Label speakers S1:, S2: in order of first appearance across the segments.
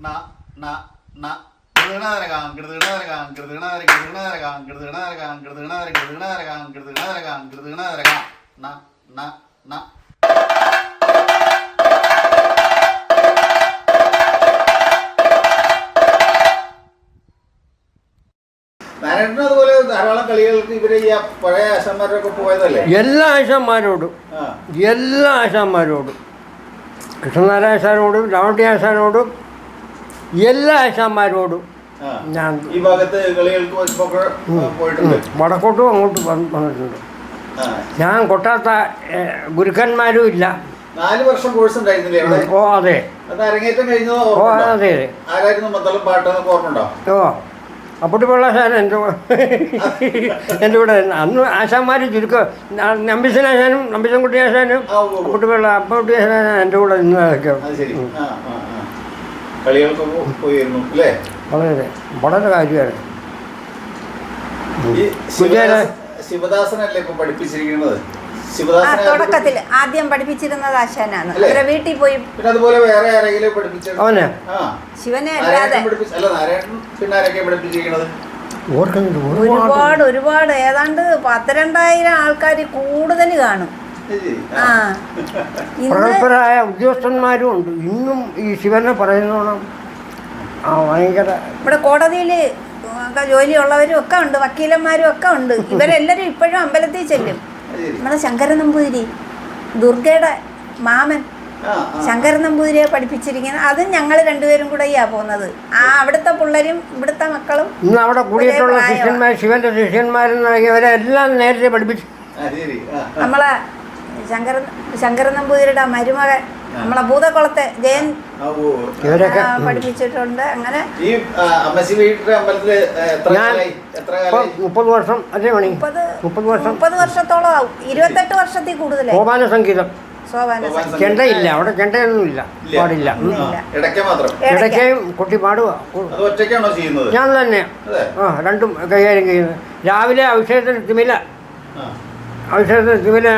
S1: ന ന ന കൃതണരകാം കൃതണരകാം കൃതണര കൃതണരകാം കൃതണരകാം കൃതണര കൃതണരകാം കൃതണരകാം കൃതണരകാം ന ന ന നാരായണനും അതുപോലെ ധാരാളം കളികൾക്ക് ഇവര് ഈ പഴയ ആശാന്മാരൊക്കെ പോയതല്ലേ?
S2: എല്ലാ ആശാന്മാരോടും കൃഷ്ണനാരായണ സാറിനോടും രാമട്ടി ആശാനോടും എല്ലാ ആശാന്മാരോടും ഞാൻ
S1: ഈ ഭാഗത്ത് കളികൾക്ക് പോയിട്ടുണ്ട്.
S2: വടക്കോട്ടും അങ്ങോട്ട് വന്നിട്ടുണ്ട്. ഞാൻ കൊട്ടാത്ത ഗുരുക്കന്മാരും ഇല്ല.
S1: 4 വർഷം കോഴ്സ് ഉണ്ടായിരുന്നില്ലേ അവിടെ?
S2: ഓ അതെ.
S1: അത് അരങ്ങേറ്റം കഴിഞ്ഞതോ?
S2: ഓ അതെ.
S1: ആരായിരുന്നു മദ്ദളം പാട്ടെന്നൊക്കെ ഓർമ്മയുണ്ടോ?
S2: ഓ അപ്പുട്ടിപ്പിള്ള ആശാൻ എൻ്റെ കൂടെ അന്ന് ആശാന്മാർ ചുരുക്കം. നമ്പീശൻ ആശാനും നമ്പീശൻകുട്ടി ആശാനും അപ്പുട്ടി ആശാനും എൻ്റെ കൂടെ ഇന്നതൊക്കെ. വളരെ വളരെ കാര്യമാണ്.
S1: ശിവദാസനല്ലേ ഇപ്പൊ പഠിപ്പിച്ചിരിക്കുന്നത്?
S3: തുടക്കത്തിൽ ആദ്യം പഠിപ്പിച്ചിരുന്നത് ആശാനാണ്. അവരെ വീട്ടിൽ പോയി.
S1: പിന്നെ അതുപോലെ വേറെ ആരെങ്കിലും പഠിപ്പിച്ചത്?
S2: അവനെ
S3: ശിവനെ അല്ലാതെ ഒരുപാട് ഏതാണ്ട് 12,000 ആൾക്കാർ കൂടുതൽ കാണും.
S2: പ്രഗത്ഭരായ ഉദ്യോഗസ്ഥന്മാരും ഉണ്ട് ഇന്നും ഈ ശിവനെ പറയുന്നോണം. ഭയങ്കര
S3: ഇവിടെ കോടതിയിൽ ജോലിയുള്ളവരും ഒക്കെ ഉണ്ട്, വക്കീലന്മാരും ഒക്കെ ഉണ്ട്. ഇവരെല്ലാവരും ഇപ്പോഴും അമ്പലത്തിൽ ചെല്ലും. നമ്മുടെ ശങ്കരൻ നമ്പൂതിരി, ദുർഗയുടെ മാമൻ ശങ്കരൻ നമ്പൂതിരിയെ പഠിപ്പിച്ചിരിക്കുന്നത്. അതും ഞങ്ങൾ രണ്ടുപേരും കൂടെയാ പോകുന്നത്. അവിടുത്തെ പിള്ളേരും ഇവിടുത്തെ മക്കളും
S2: ഇന്ന് അവിടെ കൂടിയിട്ടുള്ള ശിഷ്യന്മാർ, ശിവന്റെ ശിഷ്യന്മാരെല്ലാം നേരത്തെ പഠിപ്പിച്ചു.
S3: നമ്മളെ ശങ്കരൻ നമ്പൂതിരിയുടെ മരുമകൻ നമ്മളെ ഭൂതക്കുളത്തെ ജയൻ
S2: ഇവരൊക്കെ
S3: പഠിപ്പിച്ചിട്ടുണ്ട്. അങ്ങനെ
S2: ഞാൻ 30 വർഷം അല്ലേ മണി?
S3: 30 വർഷത്തോളം ആവും. 28 വർഷത്തിൽ കൂടുതലായി.
S2: സോപാന സംഗീതം ചെണ്ടയില്ല അവിടെ, ചെണ്ടയൊന്നുമില്ല, പാടില്ല. ഇടയ്ക്കും കുട്ടി പാടുക. ഞാൻ തന്നെ രണ്ടും കൈകാര്യം ചെയ്യുന്നത്. രാവിലെ അഭിഷേകത്തിന് തിമില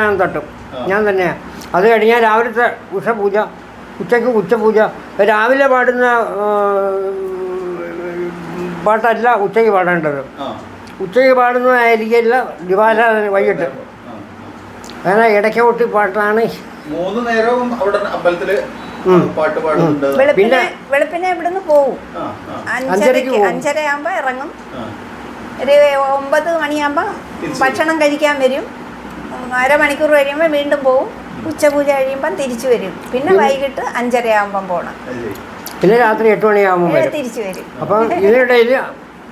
S2: ഞാൻ തട്ടും, ഞാൻ തന്നെയാണ്. അത് കഴിഞ്ഞാൽ രാവിലത്തെ ഉഷപൂജ, ഉച്ചയ്ക്ക് ഉച്ചപൂജ. രാവിലെ പാടുന്ന പാട്ടല്ല ഉച്ചയ്ക്ക് പാടേണ്ടത്. ഉച്ചയ്ക്ക് പാടുന്നതായിരിക്കില്ല ദിവാരാധന വൈകിട്ട്. അങ്ങനെ ഇടയ്ക്ക് പൊട്ടി പാട്ടാണ്.
S1: 3 നേരവും അവിടെ അമ്പലത്തില് പാട്ട് പാടുന്നുണ്ട്.
S3: പിന്നെ വെളുപ്പിനെ ഇവിടുന്ന് പോവും. 5:30 ആകുമ്പോ ഇറങ്ങും. ഒരു 9 മണിയാകുമ്പോ ഭക്ഷണം കഴിക്കാൻ വരും. അരമണിക്കൂർ കഴിയുമ്പോൾ വീണ്ടും പോവും. ഉച്ചപൂജ കഴിയുമ്പം തിരിച്ചു വരും. പിന്നെ വൈകിട്ട് 5:30 ആകുമ്പം പോകണം.
S2: പിന്നെ രാത്രി 8 മണിയാകുമ്പോൾ
S3: തിരിച്ചു വരും.
S2: അപ്പം ഇതിനിടയിൽ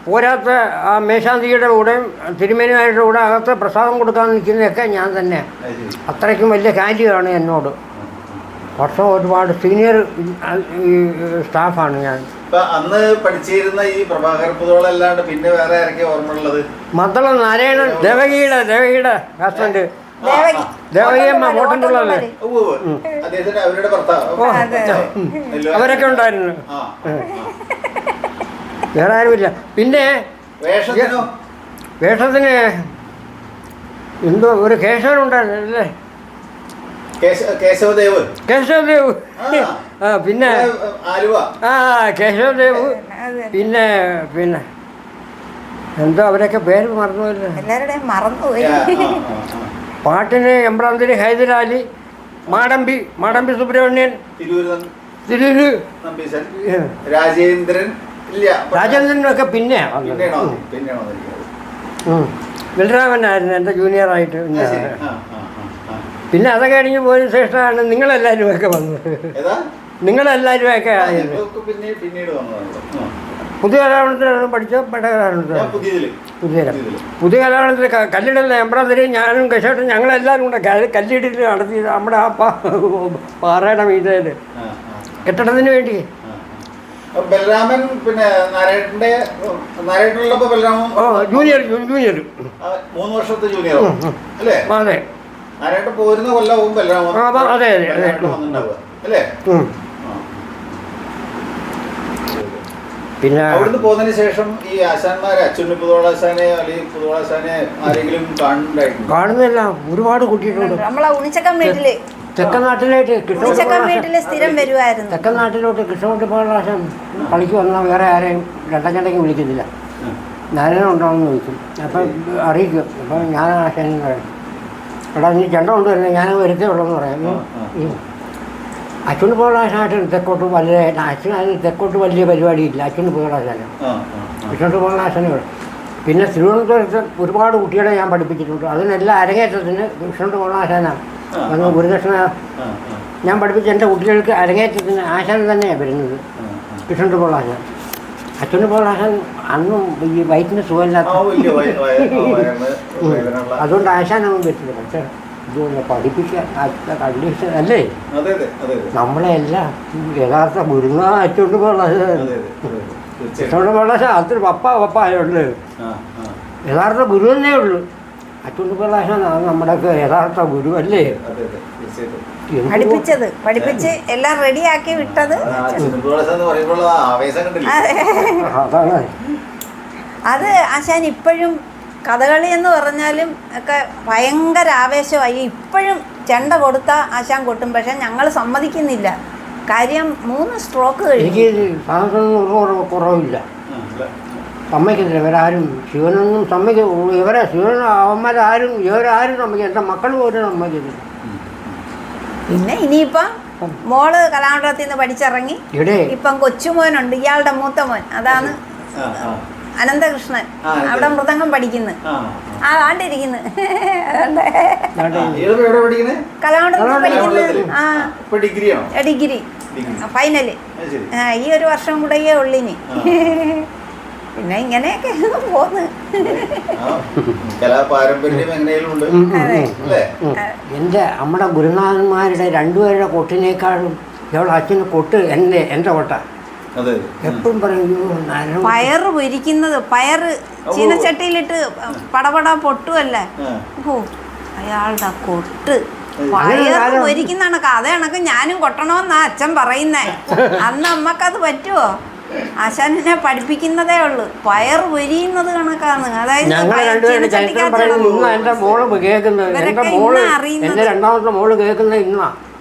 S2: പോരാത്ത ആ മേശാന്തിയുടെ കൂടെയും തിരുമേനിമാരുടെ കൂടെ അകത്ത് പ്രസാദം കൊടുക്കാൻ നിൽക്കുന്നതൊക്കെ ഞാൻ തന്നെ. അത്രയ്ക്കും വലിയ കാര്യമാണ് എന്നോട്. വർഷം ഒരുപാട് സീനിയർ സ്റ്റാഫാണ് ഞാൻ.
S1: അന്ന് പഠിച്ചിരുന്ന ഈ പ്രഭാകർ പുതോളല്ലാണ്ട് പിന്നെ വേറെ ആരൊക്കെ ഓർമ്മയുള്ളത്?
S2: മദ്ദളം നാരായണൻ, ദേവകിയുടെ ഹസ്ബൻഡ് ദേവകിയമ്മ പോട്ടൻകുള്ളല്ലേ, അവരൊക്കെ ഉണ്ടായിരുന്നു. വേറെ ആരുമില്ല. പിന്നെ വേഷത്തിന് എന്തോ ഒരു കേശവനുണ്ടായിരുന്നു അല്ലേ,
S1: കേശവദേവ്.
S2: പിന്നെ കേശവദേവ്. പിന്നെ എന്തോ അവരൊക്കെ പേര് മറന്നുപോയില്ലേ,
S3: എല്ലാവരുടെയും മറന്നുപോയി.
S2: പാട്ടിന് എംബ്രാന്തിരി ഹൈദരാലി, മാടമ്പി സുബ്രഹ്മണ്യൻ, തിരൂര് രാജേന്ദ്രനൊക്കെ പിന്നെ ബലരാമനായിരുന്നു എൻ്റെ ജൂനിയറായിട്ട്. പിന്നെ അതൊക്കെ കഴിഞ്ഞ് പോയതിനു ശേഷമാണ് നിങ്ങളെല്ലാവരും ഒക്കെ വന്നത്. നിങ്ങളെല്ലാവരും ഒക്കെ പുതിയ കലാഭവനത്തിലാണ് പഠിച്ചത്. പുതിയ കലാഭവനത്തിൽ കല്ലിടല്ല എംബ്രാന്തിരി ഞാനും കശോട്ടും ഞങ്ങളെല്ലാവരും കൂടെ കല്ലിടിൽ നടത്തി നമ്മുടെ ആ പാറയുടെ മീതയിൽ കെട്ടിടത്തിന് വേണ്ടി.
S1: ബലരാമൻ പിന്നെ നാരായണനുള്ളപ്പോ ബലരാമൻ
S2: ജൂനിയർ
S1: 3 വർഷത്തെ ജൂനിയർ അല്ലേ?
S2: അതെ.
S1: നാരായണൻ പോരുന്ന കൊല്ലവും ബലരാമൻ
S2: അതെ
S1: അല്ലേ?
S2: പിന്നെ
S1: അവിടുന്ന് പോകുന്നതിന് ശേഷം ഈ ആശാന്മാരെ അച്ഛന് പുതുവളാശാനെ അല്ലെങ്കിൽ പുതുവളാശാനെ ആരെങ്കിലും കാണുന്നില്ല?
S2: ഒരുപാട് കൂട്ടിയിട്ടുണ്ട്.
S3: നമ്മളെ ഉണിച്ചക്കം വീട്ടില്
S2: തെക്കൻ നാട്ടിലേക്ക്
S3: ഉച്ചക്കൻ വീട്ടിൽ സ്ഥിരം വരുമായിരുന്നു.
S2: തെക്കൻ നാട്ടിലോട്ട് കൃഷ്ണകുട്ടി പ്രകാശൻ കളിക്ക് വന്നാൽ വേറെ ആരെയും രണ്ടച്ചടയ്ക്കും വിളിക്കുന്നില്ല. നാരായണനുണ്ടോയെന്ന് ചോദിക്കും. അപ്പം അറിയിക്കും. അപ്പം ഞാൻ ആശാനും പറയും, എടാ നീ ചെണ്ട കൊണ്ടുവരുന്നത് ഞാൻ വരുത്തേ ഉള്ളൂ എന്ന് പറയാം. അച്ഛന് പ്രകാശനായിട്ട് തെക്കോട്ട് വലിയ അച്ഛൻ അതിന് തെക്കോട്ട് വലിയ പരിപാടിയില്ല. അച്ഛന് പ്രകാശാനും കൃഷ്ണകുട്ടി പ്രകാശനും. പിന്നെ തിരുവനന്തപുരത്ത് ഒരുപാട് കുട്ടികളെ ഞാൻ പഠിപ്പിച്ചിട്ടുണ്ട്. അതിനെല്ലാം അരങ്ങേറ്റത്തിന് കൃഷ്ണകുട്ടി പ്രകാശനാണ് വന്ന് ഗുരുദക്ഷിണ ഞാൻ പഠിപ്പിച്ച എൻ്റെ കുട്ടികൾക്ക് അരങ്ങേറ്റത്തിന് ആശാൻ തന്നെയാണ് വരുന്നത്. കൃഷ്ണകുട്ടി പ്രകാശൻ അച്ഛന് പ്രകാശൻ അന്നും ഈ വയറ്റിന് സുഖമില്ലാത്ത അതുകൊണ്ട് ആശാനൊന്നും പറ്റില്ല. പക്ഷേ ഇതുപോലെ പഠിപ്പിക്കാൻ കണ്ടീഷൻ അല്ലേ നമ്മളെ എല്ലാം യഥാർത്ഥ ഗുരുനാ അച്ഛൻ്റെ പ്രകാശൻ കൃഷ്ണകുട്ടി പ്രകാശൻ അത്ര പപ്പ ആയുണ്ട് യഥാർത്ഥ ഗുരു തന്നെ ഉള്ളൂ. അച്ഛൻ്റെ പ്രകാശൻ നമ്മുടെയൊക്കെ യഥാർത്ഥ ഗുരു അല്ലേ?
S3: പഠിപ്പിച്ച് എല്ലാം റെഡിയാക്കി വിട്ടത്.
S2: അതാണ്
S3: അത് ആശാൻ ഇപ്പോഴും കഥകളി എന്ന് പറഞ്ഞാലും ഒക്കെ ഭയങ്കര ആവേശമായി. ഇപ്പോഴും ചെണ്ട കൊടുത്താൽ ആശാൻ കൊട്ടും. പക്ഷെ ഞങ്ങൾ സമ്മതിക്കുന്നില്ല. കാര്യം 3 സ്ട്രോക്ക് കഴിഞ്ഞു.
S2: എനിക്ക് സാധനത്തിനൊന്നും കുറവില്ല. സമ്മതിക്കുന്നില്ല ഇവരാരും. ശിവനൊന്നും ഇവരെ ശിവൻ അവന്മാരാരും ഇവരാരും സമ്മതിക്കും. എൻ്റെ മക്കൾ പോലും സമ്മതിക്കുന്നില്ല.
S3: പിന്നെ ഇനിയിപ്പം മോള് കലാമണ്ഡലത്തിൽ നിന്ന് പഠിച്ചിറങ്ങി. ഇപ്പം കൊച്ചുമോനുണ്ട്, ഇയാളുടെ മൂത്ത മോൻ, അതാണ് അനന്തകൃഷ്ണൻ. അവിടെ മൃദംഗം പഠിക്കുന്നു. ആണ്ടിരിക്കുന്നു കലാമണ്ഡലത്തിൽ പഠിക്കുന്നത്. Degree final. ഈ ഒരു വർഷം കൂടെയേ ഉള്ളിനി. പിന്നെ ഇങ്ങനെയൊക്കെ പോന്ന്.
S2: എൻ്റെ നമ്മുടെ ഗുരുനാഥന്മാരുടെ രണ്ടുപേരുടെ കൊട്ടിനേക്കാളും ഇവളുടെ അച്ഛന് കൊട്ട് എൻ്റെ കൊട്ട. എപ്പോഴും പറയും
S3: പയറ് പൊരിക്കുന്നത്, പയറ് ചീനച്ചട്ടിയിലിട്ട് പടപട പൊട്ടുമല്ലേ. ഓ അയാളുടെ കൊട്ട് പയറ് പൊരിക്കുന്ന കണക്ക്. അതേ കണക്ക് ഞാനും കൊട്ടണമെന്നാ അച്ഛൻ പറയുന്നേ. അന്ന് അമ്മക്കത് പറ്റുമോ? ആശാനെ പഠിപ്പിക്കുന്നതേ ഉള്ളു. പയർ പൊരിയുന്നത് കണക്കാണ്. അതായത്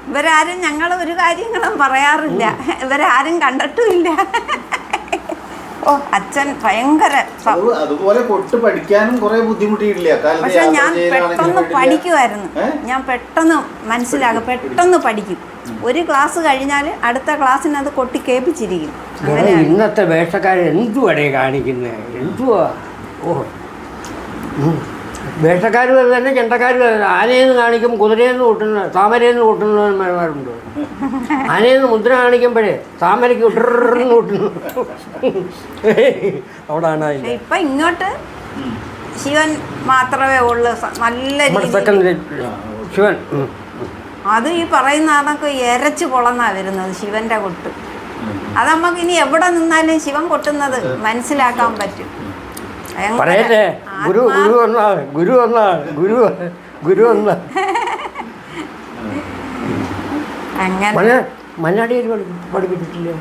S3: ഇവരാരും ഞങ്ങൾ ഒരു കാര്യങ്ങളും പറയാറില്ല. ഇവരാരും കണ്ടിട്ടുമില്ല. ഓ അച്ഛൻ ഭയങ്കര.
S1: അതുപോലെ കൊട്ട് പഠിക്കാനും കുറെ ബുദ്ധിമുട്ടിയിട്ടില്ല.
S3: പക്ഷെ ഞാൻ പെട്ടെന്ന് പഠിക്കുമായിരുന്നു. ഞാൻ പെട്ടെന്ന് മനസ്സിലാകും, പെട്ടെന്ന് പഠിക്കും. ഒരു ക്ലാസ് കഴിഞ്ഞാൽ അടുത്ത ക്ലാസ്സിന് അത് കൊട്ടി കേൾപ്പിച്ചിരിക്കും.
S2: ഇന്നത്തെ വേഷക്കാർ എന്തുവാടേ കാണിക്കുന്നത്? എന്തുവാ? ഓ വേഷക്കാർ തന്നെ ചെണ്ടക്കാർ ആനയെന്ന് കാണിക്കും, കുതിരയെന്ന് കൂട്ടുന്ന, താമരയെന്ന് കൂട്ടുന്നവന്മാരുണ്ട്. ആനയെന്ന് മുദ്ര കാണിക്കുമ്പോഴേ താമരയ്ക്ക് ഇടർന്ന് കൂട്ടുന്നു. അവിടാണ്
S3: ഇപ്പം ഇങ്ങോട്ട് ശിവൻ മാത്രമേ ഉള്ളൂ നല്ല രീതിയിൽ.
S2: ശിവൻ
S3: അത് ഈ പറയുന്ന അതൊക്കെ ഇരച്ച് പൊളന്നാ വരുന്നത് ശിവന്റെ കൊട്ട്. അത് നമുക്ക് ഇനി എവിടെ നിന്നാലും ശിവൻ കൊട്ടുന്നത് മനസ്സിലാക്കാൻ പറ്റും.
S2: പറയല്ലേ ഗുരു വന്നാണ് അങ്ങനെ മണ്ണാടിയിൽ പഠിപ്പിച്ചിട്ടില്ലേ?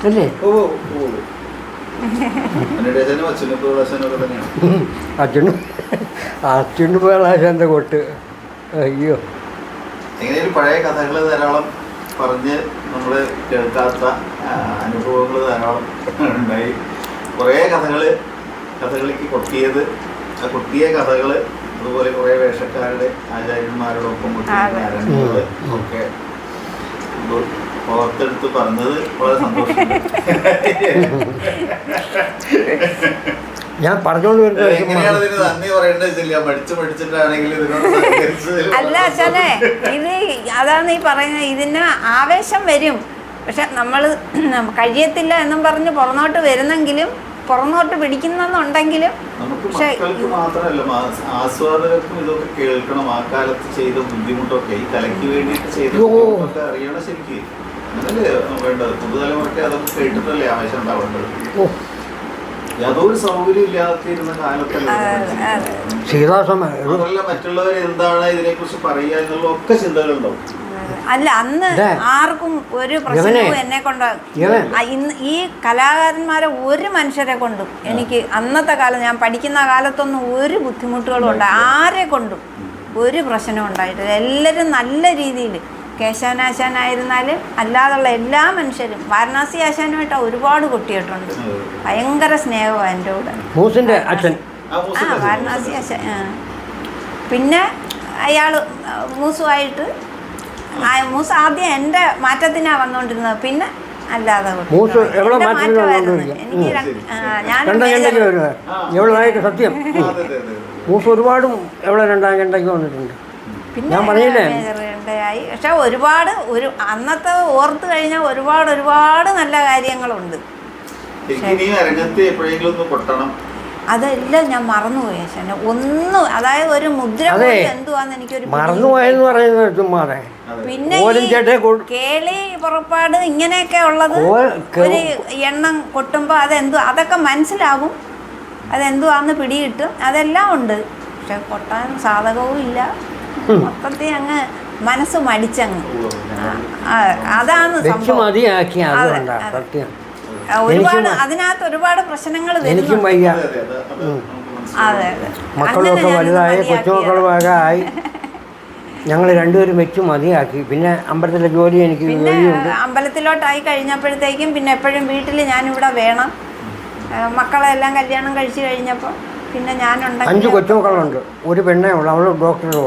S2: അല്ലേ? അച്ഛന് പ്രകാശന്റെ കൊട്ട്. അയ്യോ
S1: പഴയ കഥകൾ ധാരാളം പറഞ്ഞ് നമ്മൾ കേൾക്കാത്ത അനുഭവങ്ങൾ ധാരാളം ഉണ്ടായി. കുറേ കഥകളിക്ക് കൊട്ടിയത്, ആ കൊട്ടിയ കഥകൾ, അതുപോലെ കുറേ വേഷക്കാരുടെ ആചാര്യന്മാരോടൊപ്പം കൊട്ടിയ ഒക്കെ ഓർത്തെടുത്ത് പറഞ്ഞത് വളരെ സന്തോഷമുണ്ട്.
S2: ഞാൻ പറഞ്ഞോണ്ട്
S1: എങ്ങനെയാണ് ഇതിന് നന്ദി പറയേണ്ടതില്ല. പഠിച്ചിട്ടാണെങ്കിൽ
S3: അല്ല അച്ഛനെ, ഇത് അതാണ് ഈ പറയുന്നത്. ഇതിന് ആവേശം വരും. പക്ഷെ നമ്മൾ കഴിയത്തില്ല എന്നും പറഞ്ഞ് പുറന്നോട്ട് വരുന്നെങ്കിലും, പുറന്നോട്ട് പിടിക്കുന്നുണ്ടെങ്കിലും, പക്ഷെ
S1: മാത്രമല്ല ആസ്വാദകർക്കും ഇതൊക്കെ കേൾക്കണം. ആ കാലത്ത് ചെയ്ത ബുദ്ധിമുട്ടൊക്കെ ഈ കലയ്ക്ക് വേണ്ടിയിട്ട് ചെയ്തൊക്കെ അറിയണം ശരിക്കും. അതല്ലേ വേണ്ടത്. പുതുതലമുറയ്ക്ക് അതൊക്കെ കേട്ടിട്ടല്ലേ ആവേശം ഉണ്ടാവേണ്ടത്. യാതൊരു സൗകര്യം ഇല്ലാത്തിരുന്ന കാലത്തല്ല മറ്റുള്ളവർ എന്താണ് ഇതിനെ കുറിച്ച് പറയുക എന്നുള്ള ഒക്കെ ചിന്തകളുണ്ടാവും.
S3: അല്ല അന്ന് ആർക്കും ഒരു പ്രശ്നവും എന്നെ കൊണ്ട്, ഈ കലാകാരന്മാരെ ഒരു മനുഷ്യരെ കൊണ്ടും എനിക്ക് അന്നത്തെ കാലം ഞാൻ പഠിക്കുന്ന കാലത്തൊന്നും ഒരു ബുദ്ധിമുട്ടുകളും ഉണ്ട് ആരെ കൊണ്ടും. ഒരു പ്രശ്നവും ഉണ്ടായിട്ടില്ല. എല്ലാവരും നല്ല രീതിയിൽ, കേശവനാശാനായിരുന്നാലും അല്ലാതുള്ള എല്ലാ മനുഷ്യരും വാരണാസി ആശാനുമായിട്ട് ഒരുപാട് കൊട്ടിയിട്ടുണ്ട്. ഭയങ്കര സ്നേഹമാണ് എൻ്റെ കൂടെ.
S2: മൂസിൻ്റെ അച്ഛൻ
S3: വാരണാസി ആശാൻ. പിന്നെ അയാൾ മൂസുമായിട്ട് മൂസ് ആദ്യം എൻ്റെ മാറ്റത്തിനാണ് വന്നുകൊണ്ടിരുന്നത്, പിന്നെ അല്ലാതെ
S2: സത്യം മൂസ് ഒരുപാടും എവിടെ രണ്ടാം ഗണ്ടയ്ക്ക് വന്നിട്ടുണ്ട്.
S3: പിന്നെ മേജറുണ്ടായി. പക്ഷെ ഒരുപാട് അന്നത്തെ ഓർത്ത് കഴിഞ്ഞാൽ ഒരുപാട് നല്ല കാര്യങ്ങളുണ്ട്. അതെല്ലാം ഞാൻ മറന്നുപോയി ആശാനെ. ഒന്നും, അതായത് ഒരു മുദ്ര എന്തുവാന്ന് എനിക്കൊരു
S2: മറന്നുപോയെന്ന് പറയുന്നത് ചുമ്മാതെ.
S3: പിന്നെ കേളി പുറപ്പാട് ഇങ്ങനെയൊക്കെ ഉള്ളത് ഒരു എണ്ണം കൊട്ടുമ്പോൾ അതൊക്കെ മനസ്സിലാകും, അതെന്തുവാന്ന് പിടികിട്ടും, അതെല്ലാം ഉണ്ട്. പക്ഷെ കൊട്ടാൻ സാധകവും ഇല്ല. മൊത്തത്തിൽ അങ്ങ് മനസ്സ് മടിച്ചങ്ങ്. അതാണ് സംഭവം. ഒരുപാട് അതിനകത്ത് ഒരുപാട് പ്രശ്നങ്ങൾ
S2: എനിക്കും വയ്യ.
S3: അതെ
S2: മക്കളൊക്കെ വലുതായി, കൊച്ചുമക്കളുമൊക്കെ ആയി. ഞങ്ങൾ രണ്ടുപേരും വെച്ച് മതിയാക്കി. പിന്നെ അമ്പലത്തിലെ ജോലി എനിക്ക്
S3: അമ്പലത്തിലോട്ടായി കഴിഞ്ഞപ്പോഴത്തേക്കും പിന്നെ എപ്പോഴും വീട്ടിൽ ഞാനിവിടെ വേണം. മക്കളെല്ലാം കല്യാണം കഴിച്ച് കഴിഞ്ഞപ്പോൾ പിന്നെ ഞാനുണ്ട്.
S2: 5 കൊച്ചുമക്കളുണ്ട്, ഒരു പെണ്ണേ ഉള്ളൂ, അവൾ ഡോക്ടറോ.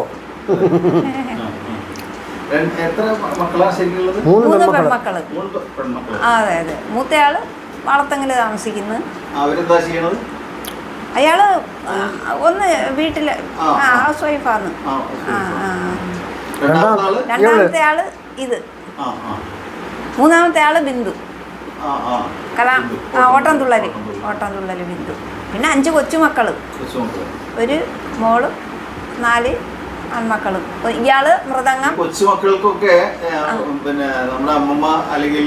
S3: 3 പെൺമക്കള്. അതെ. മൂത്തയാള് വളർത്തെങ്കിൽ താമസിക്കുന്നു. അയാള് ഒന്ന് വീട്ടില് ഹൗസ് വൈഫാണ്. രണ്ടാമത്തെ ആള് ഇത്. മൂന്നാമത്തെ ആള് ബിന്ദു. ഓട്ടംതുള്ളല് ബിന്ദു. പിന്നെ 5 കൊച്ചുമക്കള്, ഒരു മോള്, 4 ആൺമക്കളും. ഇയാള് മൃദംഗം.
S1: കൊച്ചുമക്കൾക്കൊക്കെ പിന്നെ നമ്മുടെ അമ്മമ്മ അല്ലെങ്കിൽ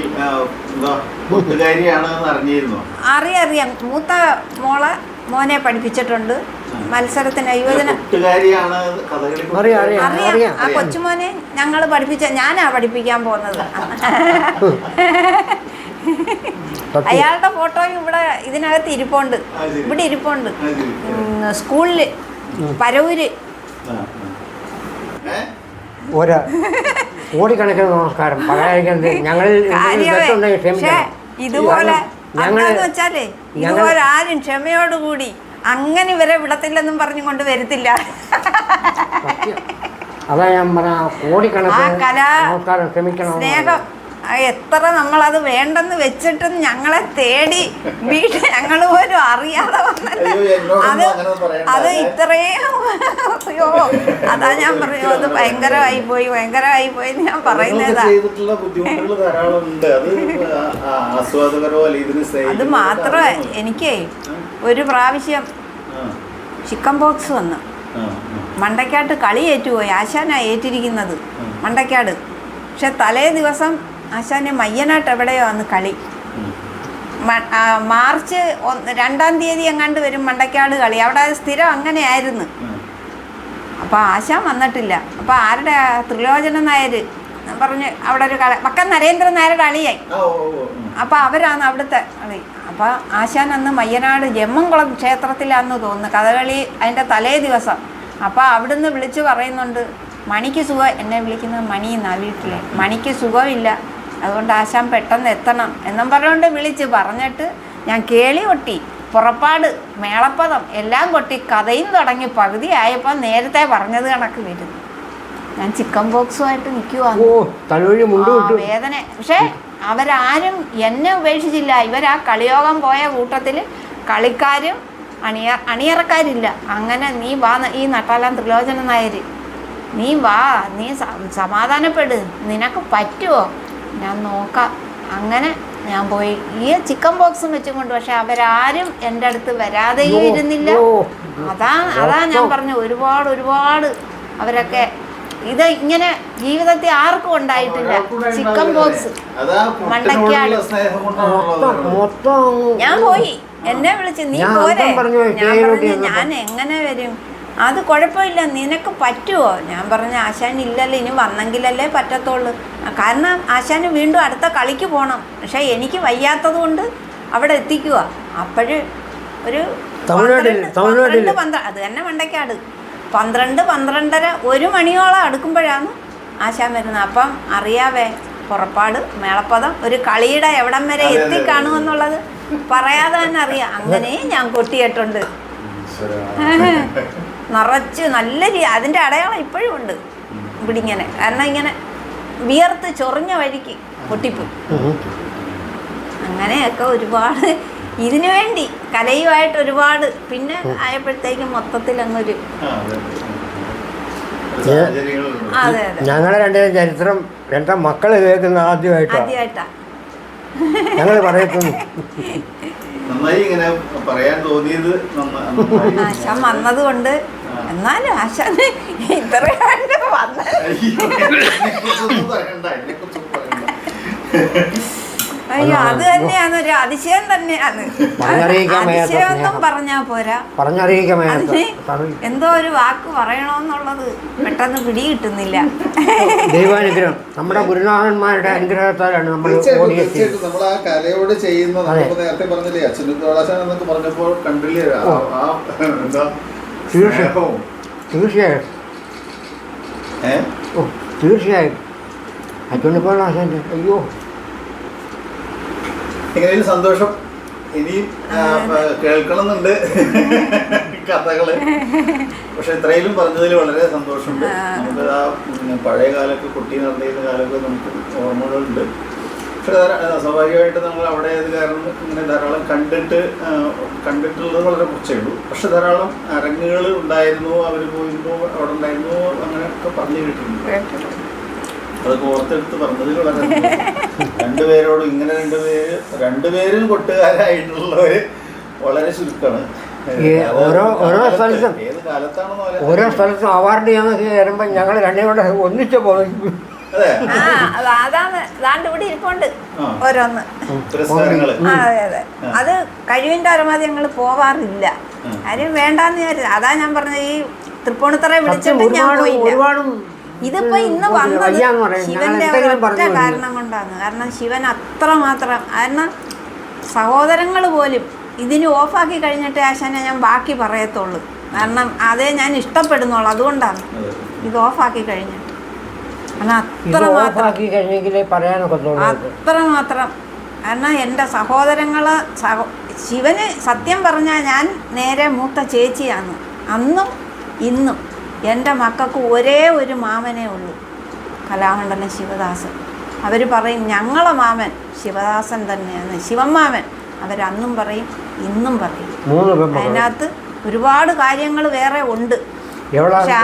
S3: അറിയാം. മൂത്ത മോനെ പഠിപ്പിച്ചിട്ടുണ്ട് മത്സരത്തിന്, യുവജന. അറിയാം. ആ കൊച്ചുമോനെ ഞങ്ങൾ ഞാനാ പഠിപ്പിക്കാൻ പോകുന്നത്. അയാളുടെ ഫോട്ടോയും ഇവിടെ ഇതിനകത്ത് ഇരിപ്പുണ്ട്, ഇവിടെ ഇരിപ്പുണ്ട്. സ്കൂളില് പരവൂര്.
S2: കോടിക്കണക്കിന് നമസ്കാരം.
S3: ഇതുപോലെ എന്താന്ന് വെച്ചാലേ ഇതുപോലെ ആരും ക്ഷമയോടുകൂടി അങ്ങനെ ഇവരെ വിടത്തില്ലെന്നും പറഞ്ഞുകൊണ്ട് വരത്തില്ല.
S2: അതാ ഞാൻ പറഞ്ഞ കോടിക്കണക്കിന്
S3: സ്നേഹം എത്ര നമ്മളത് വേണ്ടെന്ന് വെച്ചിട്ടും ഞങ്ങളെ തേടി വീട്ടിൽ ഞങ്ങൾ പോലും അറിയാതെ വന്നത്. അത് ഇത്രയും അയ്യോ, അതാ ഞാൻ പറഞ്ഞു, അത് ഭയങ്കരമായി പോയി ഞാൻ പറയുന്നതാ. അത് മാത്രമേ എനിക്ക് ഒരു പ്രാവശ്യം ചിക്കൻ ബോക്സ് വന്നു. മണ്ടക്കാട്ട് കളി ഏറ്റുപോയി. ആശാനാ ഏറ്റിരിക്കുന്നത് മണ്ടക്കാട്. പക്ഷെ തലേ ദിവസം ആശാന് മയ്യനാട്ട് എവിടെയോ അന്ന് കളി. മാർച്ച് 2-ാം തീയതി എങ്ങാണ്ട് വരും മണ്ടക്കാട് കളി. അവിടെ സ്ഥിരം അങ്ങനെയായിരുന്നു. അപ്പോൾ ആശാൻ വന്നിട്ടില്ല. അപ്പോൾ ആരുടെ ത്രിലോചന നായർ പറഞ്ഞ് അവിടെ ഒരു വക്കം നരേന്ദ്രൻ നായരുടെ കളിയായി. അപ്പോൾ അവരാണ് അവിടുത്തെ കളി. അപ്പോൾ ആശാൻ അന്ന് മയ്യനാട് ജമ്മംകുളം ക്ഷേത്രത്തിലാണെന്ന് തോന്നുന്നു കഥകളി, അതിൻ്റെ തലേ ദിവസം. അപ്പോൾ അവിടുന്ന് വിളിച്ച് പറയുന്നുണ്ട്, മണിക്ക് സുഖം, എന്നെ വിളിക്കുന്നത് മണി എന്നാ വീട്ടിലെ, മണിക്ക് സുഖമില്ല, അതുകൊണ്ട് ആശാൻ പെട്ടെന്ന് എത്തണം എന്നും പറഞ്ഞുകൊണ്ട് വിളിച്ച് പറഞ്ഞിട്ട് ഞാൻ കേളി കൊട്ടി, പുറപ്പാട്, മേളപ്പദം എല്ലാം കൊട്ടി കഥയും തുടങ്ങി. പകുതി ആയപ്പോൾ നേരത്തെ പറഞ്ഞത് കണക്ക് വരുന്നു. ഞാൻ ചിക്കൻ ബോക്സുമായിട്ട് നിൽക്കുവാണ്. വേദന. പക്ഷേ അവരാരും എന്നെ ഉപേക്ഷിച്ചില്ല. ഇവരാ കളിയോഗം പോയ കൂട്ടത്തിൽ കളിക്കാരും അണിയറക്കാരില്ല. അങ്ങനെ നീ വാ, ഈ നട്ടാലാം ത്രിലോചന നായർ, നീ വാ, നീ സമാധാനപ്പെട്, നിനക്ക് പറ്റുമോ, ഞാൻ നോക്കാം. അങ്ങനെ ഞാൻ പോയി ഈ ചിക്കൻ ബോക്സും വെച്ചും കൊണ്ട്. പക്ഷെ അവരാരും എൻ്റെ അടുത്ത് വരാതെയും ഇരുന്നില്ല. അതാ ഞാൻ പറഞ്ഞു, ഒരുപാട് അവരൊക്കെ ഇത് ഇങ്ങനെ ജീവിതത്തിൽ ആർക്കും ഉണ്ടായിട്ടില്ല. ചിക്കൻ ബോക്സ് മണ്ടക്കാട് ഞാൻ പോയി, എന്നെ വിളിച്ച് നീ പോരെ. ഞാൻ പറഞ്ഞു ഞാൻ എങ്ങനെ വരും, അത് കുഴപ്പമില്ല, നിനക്ക് പറ്റുമോ. ഞാൻ പറഞ്ഞു ആശാൻ ഇല്ലല്ലോ, ഇനി വന്നെങ്കിലല്ലേ പറ്റത്തുള്ളൂ. കാരണം ആശാന് വീണ്ടും അടുത്ത കളിക്ക് പോകണം. പക്ഷേ എനിക്ക് വയ്യാത്തത് കൊണ്ട് അവിടെ എത്തിക്കുക. അപ്പോഴ് ഒരു 12 അത് തന്നെ മണ്ടക്കാട് 12-12:30 1 മണിയോളം അടുക്കുമ്പോഴാണ് ആശാൻ വരുന്നത്. അപ്പം അറിയാവേ പുറപ്പാട് മേളപ്പദം ഒരു കളിയുടെ എവിടം വരെ എത്തിക്കാണുമെന്നുള്ളത് പറയാതെ തന്നെ അറിയാം. അങ്ങനെ ഞാൻ കൊട്ടിയിട്ടുണ്ട് നിറച്ച് നല്ല അതിൻ്റെ അടയാളം ഇപ്പോഴും ഉണ്ട് ഇവിടെ ഇങ്ങനെ. കാരണം ഇങ്ങനെ വിയർത്ത് ചൊറിഞ്ഞ വഴിക്ക് പൊട്ടിപ്പോയി. അങ്ങനെയൊക്കെ ഒരുപാട് ഇതിനു വേണ്ടി കലയുമായിട്ട് ഒരുപാട് പിന്നെ ആയപ്പോഴത്തേക്കും മൊത്തത്തിൽ അങ്ങൊരു അതെ അതെ
S2: ഞങ്ങളെ രണ്ടുപേരും ചരിത്രം രണ്ടാം മക്കള് കേൾക്കുന്ന ആദ്യമായിട്ടാ ഞങ്ങൾ പറയത്തുന്നു.
S1: നന്നായി ഇങ്ങനെ പറയാൻ തോന്നിയത്
S3: ആശാൻ വന്നത് കൊണ്ട്. എന്നാലും ആശാന് ഇത്രയാണ്ട് വന്നത് അയ്യോ അത് തന്നെയാണ് ഒരു അതിശയം തന്നെയാണ്. അതിശയമൊന്നും പറഞ്ഞാ പോരാ, അതിന് എന്തോ ഒരു വാക്ക് പറയണോന്നുള്ളത് പെട്ടെന്ന് പിടികിട്ടുന്നില്ല.
S2: ദൈവാനുഗ്രഹം നമ്മുടെ ഗുരുനാഥന്മാരുടെ അനുഗ്രഹത്താലാണ് നമ്മൾ
S1: നമ്മൾ ആ കലയോട് ചെയ്യുന്ന നേരത്തെ പറഞ്ഞില്ലേ അച്ഛനുദ്ദോളാശാൻ എന്നൊക്കെ പറഞ്ഞപ്പോൾ കണ്ടില്ലേ
S2: തീർച്ചയായും തീർച്ചയായും അച്ഛനിപ്പോൾ ആശാൻ്റെ അയ്യോ
S1: എങ്ങനെയും സന്തോഷം. ഇനിയും കേൾക്കണമെന്നുണ്ട് കഥകള്. പക്ഷെ ഇത്രയും പറഞ്ഞതിൽ വളരെ സന്തോഷമുണ്ട്. നമുക്ക് ആ പഴയ കാലമൊക്കെ കുട്ടി നടന്നിരുന്ന കാലമൊക്കെ നമുക്ക് ഓർമ്മകളുണ്ട്. പക്ഷെ സ്വാഭാവികമായിട്ട് നമ്മൾ അവിടെ ആയത് കാരണം ഇങ്ങനെ ധാരാളം കണ്ടിട്ടുള്ളത് വളരെ കുറച്ചേ ഉള്ളൂ. പക്ഷെ ധാരാളം അരങ്ങുകൾ ഉണ്ടായിരുന്നു, അവർ പോയിരുന്നു, അവിടെ ഉണ്ടായിരുന്നു, അങ്ങനെയൊക്കെ പറഞ്ഞു കേട്ടിട്ടുണ്ട്. അതൊക്കെ ഓർത്തെടുത്ത് പറഞ്ഞതിൽ വളരെ രണ്ടുപേരോടും ഇങ്ങനെ രണ്ടുപേരും കൊട്ടുകാരായിട്ടുള്ളവര് വളരെ ചുരുക്കമാണ്.
S2: ഓരോ സ്ഥലത്തും അവാർഡ് ചെയ്യാന്നൊക്കെ വരുമ്പോ ഞങ്ങൾ രണ്ടുകൂടെ ഒന്നിച്ച് പോകും.
S3: അതാണ് ദാണ്ട് ഇവിടെ ഇരിപ്പുണ്ട് ഓരോന്ന്. അതെ അതെ അത് കഴിവിന്റെ പരമാവധി ഞങ്ങൾ പോവാറില്ല. ആരും വേണ്ടാന്ന് വിചാരിച്ചു. അതാ ഞാൻ പറഞ്ഞത് ഈ തൃപ്പൂണിത്തറ വിളിച്ചിട്ട് ഞാൻ പോയില്ല. ഇതിപ്പോ ഇന്ന് വന്നത് ശിവന്റെ ഒറ്റ കാരണം കൊണ്ടാണ്. കാരണം ശിവൻ അത്രമാത്രം കാരണം സഹോദരങ്ങൾ പോലും ഇതിന് ഓഫാക്കി കഴിഞ്ഞിട്ട് ആശാനെ ഞാൻ ബാക്കി പറയത്തുള്ളൂ. കാരണം അതേ ഞാൻ ഇഷ്ടപ്പെടുന്നുള്ളൂ. അതുകൊണ്ടാണ് ഇത് ഓഫാക്കി കഴിഞ്ഞിട്ട്. കാരണം അത്രമാത്രം കാരണം എൻ്റെ സഹോദരങ്ങള് ശിവന് സത്യം പറഞ്ഞാൽ ഞാൻ നേരെ മൂത്ത ചേച്ചിയാണ്. അന്നും ഇന്നും എൻ്റെ മക്കൾക്ക് ഒരേ ഒരു മാമനേ ഉള്ളൂ, കലാമണ്ഡലം ശിവദാസൻ. അവർ പറയും ഞങ്ങളെ മാമൻ ശിവദാസൻ തന്നെയാണ്, ശിവമാമൻ. അവരന്നും പറയും ഇന്നും പറയും. അതിനകത്ത് ഒരുപാട് കാര്യങ്ങൾ വേറെ ഉണ്ട്. പക്ഷെ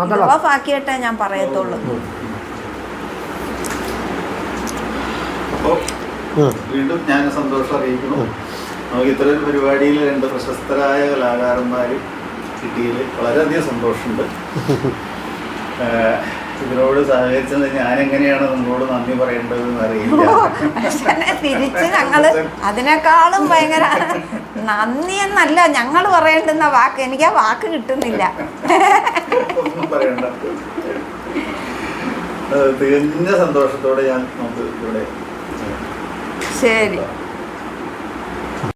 S3: അത് ഓഫാക്കിയിട്ടേ ഞാൻ പറയത്തുള്ളൂ.
S1: വീണ്ടും ഞാൻ സന്തോഷം അറിയിക്കുന്നു. നമുക്ക് ഇത്തരം പരിപാടിയിൽ 2 പ്രശസ്തരായ കലാകാരന്മാർ കിട്ടിയതിൽ വളരെയധികം സന്തോഷമുണ്ട്. ഇതിനോട് സഹകരിച്ചത് ഞാൻ എങ്ങനെയാണ് നിങ്ങളോട് നന്ദി പറയേണ്ടതെന്ന് അറിയില്ല.
S3: തിരിച്ച് ഞങ്ങള് അതിനേക്കാളും ഭയങ്കര നന്ദി എന്നല്ല ഞങ്ങൾ പറയേണ്ടുന്ന വാക്ക്. എനിക്ക് ആ വാക്ക് കിട്ടുന്നില്ല.
S1: ഒന്നും പറയണ്ട. തികഞ്ഞ സന്തോഷത്തോടെ ഞാൻ നമുക്ക് ഇവിടെ
S3: ശരി.